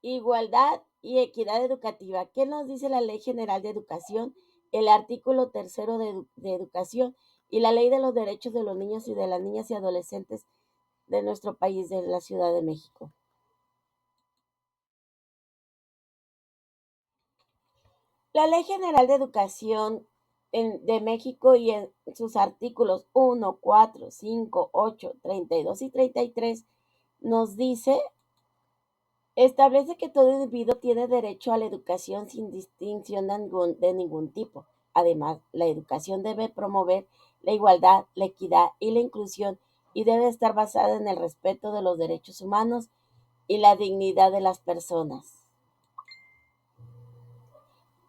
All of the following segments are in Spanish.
Igualdad y equidad educativa. ¿Qué nos dice la Ley General de Educación, el artículo tercero de educación y la Ley de los Derechos de los Niños y de las Niñas y Adolescentes de nuestro país, de la Ciudad de México? La Ley General de Educación de México y en sus artículos 1, 4, 5, 8, 32 y 33 nos dice, establece que todo individuo tiene derecho a la educación sin distinción de ningún tipo. Además, la educación debe promover la igualdad, la equidad y la inclusión y debe estar basada en el respeto de los derechos humanos y la dignidad de las personas.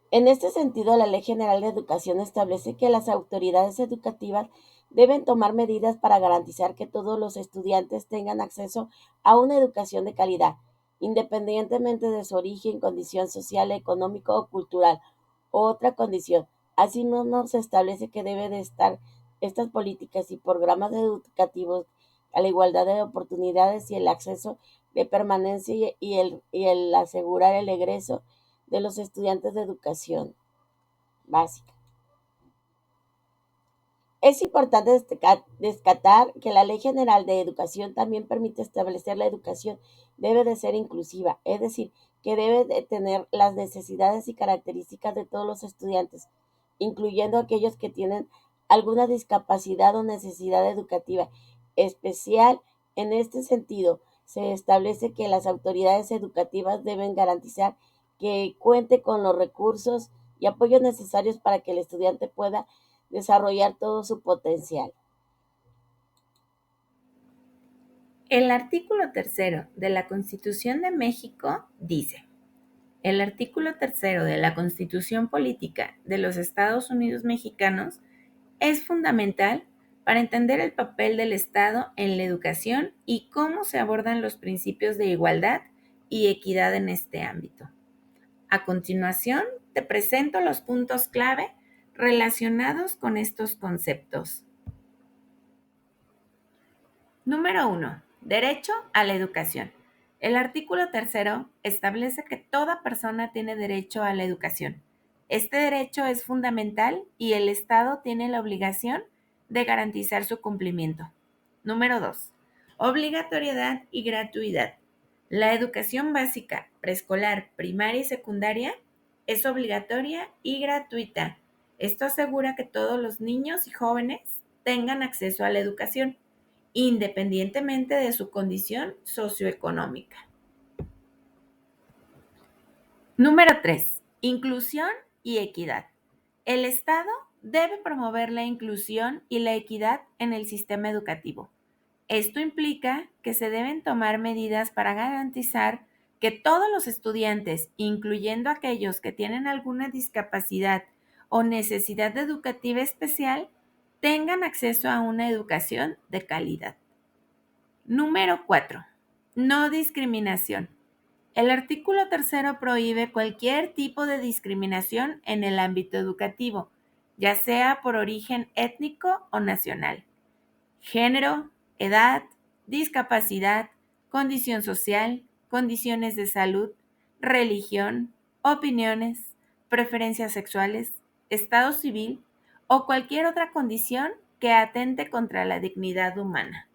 En este sentido, la Ley General de Educación establece que las autoridades educativas deben tomar medidas para garantizar que todos los estudiantes tengan acceso a una educación de calidad, independientemente de su origen, condición social, económica o cultural u otra condición. Asimismo, se establece que deben de estar estas políticas y programas educativos a la igualdad de oportunidades y el acceso de permanencia y el asegurar el egreso de los estudiantes de educación básica. Es importante destacar que la Ley General de Educación también permite establecer la educación debe de ser inclusiva, es decir, que debe de tener las necesidades y características de todos los estudiantes, incluyendo aquellos que tienen alguna discapacidad o necesidad educativa especial. En este sentido, se establece que las autoridades educativas deben garantizar que cuente con los recursos y apoyos necesarios para que el estudiante pueda desarrollar todo su potencial. El artículo tercero de la Constitución de México dice: el artículo tercero de la Constitución Política de los Estados Unidos Mexicanos es fundamental para entender el papel del Estado en la educación y cómo se abordan los principios de igualdad y equidad en este ámbito. A continuación, te presento los puntos clave relacionados con estos conceptos. Número 1. Derecho a la educación. El artículo tercero establece que toda persona tiene derecho a la educación. Este derecho es fundamental y el Estado tiene la obligación de garantizar su cumplimiento. Número 2. Obligatoriedad y gratuidad. La educación básica, preescolar, primaria y secundaria es obligatoria y gratuita. Esto asegura que todos los niños y jóvenes tengan acceso a la educación, independientemente de su condición socioeconómica. Número 3. Inclusión y equidad. El Estado debe promover la inclusión y la equidad en el sistema educativo. Esto implica que se deben tomar medidas para garantizar que todos los estudiantes, incluyendo aquellos que tienen alguna discapacidad o necesidad educativa especial, tengan acceso a una educación de calidad. Número 4. No discriminación. El artículo tercero prohíbe cualquier tipo de discriminación en el ámbito educativo, ya sea por origen étnico o nacional, género, edad, discapacidad, condición social, condiciones de salud, religión, opiniones, preferencias sexuales, estado civil o cualquier otra condición que atente contra la dignidad humana.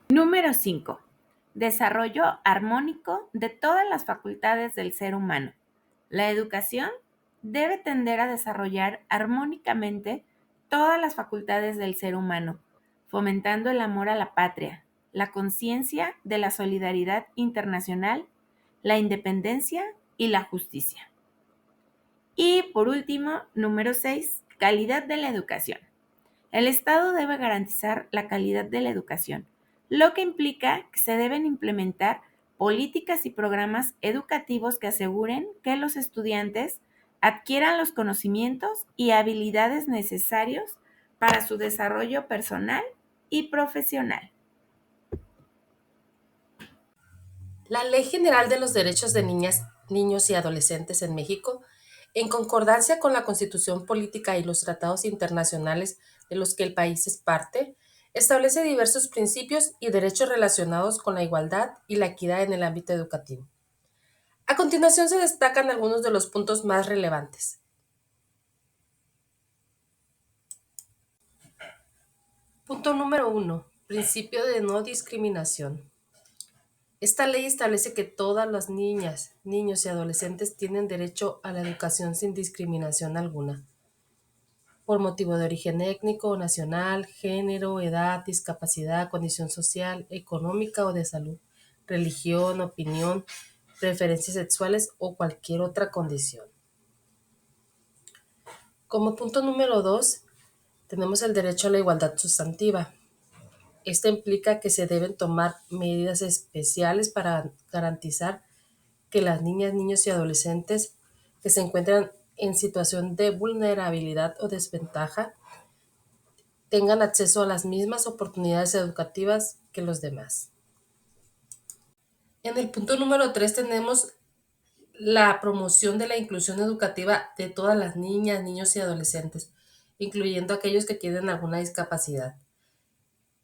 Número 5. Desarrollo armónico de todas las facultades del ser humano. La educación debe tender a desarrollar armónicamente todas las facultades del ser humano, fomentando el amor a la patria, la conciencia de la solidaridad internacional, la independencia y la justicia. Y por último, número 6, calidad de la educación. El Estado debe garantizar la calidad de la educación, lo que implica que se deben implementar políticas y programas educativos que aseguren que los estudiantes adquieran los conocimientos y habilidades necesarios para su desarrollo personal y profesional. La Ley General de los Derechos de Niñas, Niños y Adolescentes en México, en concordancia con la Constitución Política y los tratados internacionales de los que el país es parte, Establece diversos principios y derechos relacionados con la igualdad y la equidad en el ámbito educativo. A continuación se destacan algunos de los puntos más relevantes. Punto número 1. Principio de no discriminación. Esta ley establece que todas las niñas, niños y adolescentes tienen derecho a la educación sin discriminación alguna, por motivo de origen étnico o nacional, género, edad, discapacidad, condición social, económica o de salud, religión, opinión, preferencias sexuales o cualquier otra condición. Como punto número 2, tenemos el derecho a la igualdad sustantiva. Esto implica que se deben tomar medidas especiales para garantizar que las niñas, niños y adolescentes que se encuentran en situación de vulnerabilidad o desventaja tengan acceso a las mismas oportunidades educativas que los demás. En el punto número 3 tenemos la promoción de la inclusión educativa de todas las niñas, niños y adolescentes, incluyendo aquellos que tienen alguna discapacidad.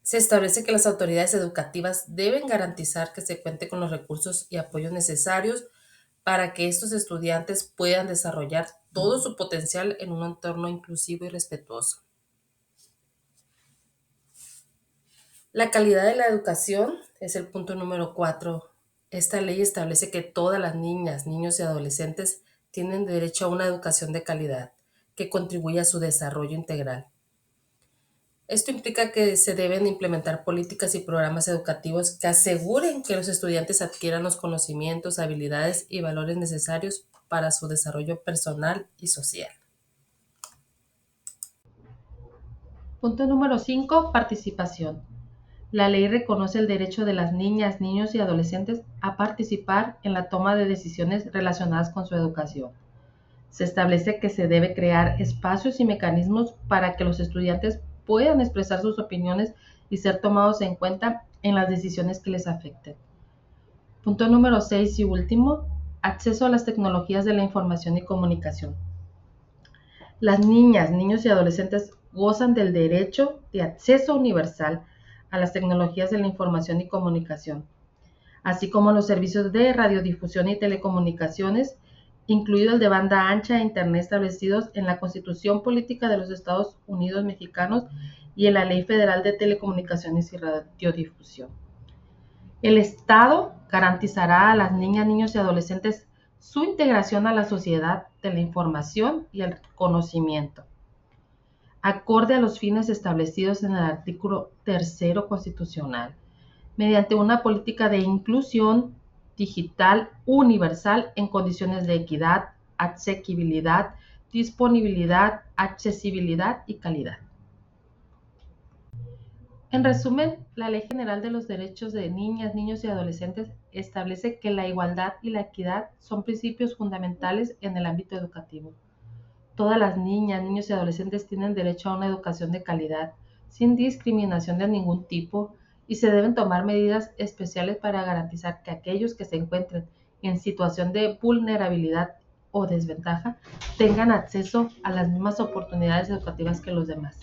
Se establece que las autoridades educativas deben garantizar que se cuente con los recursos y apoyos necesarios para que estos estudiantes puedan desarrollar todo su potencial en un entorno inclusivo y respetuoso. La calidad de la educación es el punto número 4. Esta ley establece que todas las niñas, niños y adolescentes tienen derecho a una educación de calidad que contribuya a su desarrollo integral. Esto implica que se deben implementar políticas y programas educativos que aseguren que los estudiantes adquieran los conocimientos, habilidades y valores necesarios para su desarrollo personal y social. Punto número 5. Participación. La ley reconoce el derecho de las niñas, niños y adolescentes a participar en la toma de decisiones relacionadas con su educación. Se establece que se debe crear espacios y mecanismos para que los estudiantes puedan expresar sus opiniones y ser tomados en cuenta en las decisiones que les afecten. Punto número 6 y último, acceso a las tecnologías de la información y comunicación. Las niñas, niños y adolescentes gozan del derecho de acceso universal a las tecnologías de la información y comunicación, así como los servicios de radiodifusión y telecomunicaciones, incluido el de banda ancha e Internet establecidos en la Constitución Política de los Estados Unidos Mexicanos y en la Ley Federal de Telecomunicaciones y Radiodifusión. El Estado garantizará a las niñas, niños y adolescentes su integración a la sociedad de la información y el conocimiento, acorde a los fines establecidos en el artículo 3 constitucional, mediante una política de inclusión digital universal en condiciones de equidad, asequibilidad, disponibilidad, accesibilidad y calidad. En resumen, la Ley General de los Derechos de Niñas, Niños y Adolescentes establece que la igualdad y la equidad son principios fundamentales en el ámbito educativo. Todas las niñas, niños y adolescentes tienen derecho a una educación de calidad, sin discriminación de ningún tipo, y se deben tomar medidas especiales para garantizar que aquellos que se encuentren en situación de vulnerabilidad o desventaja tengan acceso a las mismas oportunidades educativas que los demás.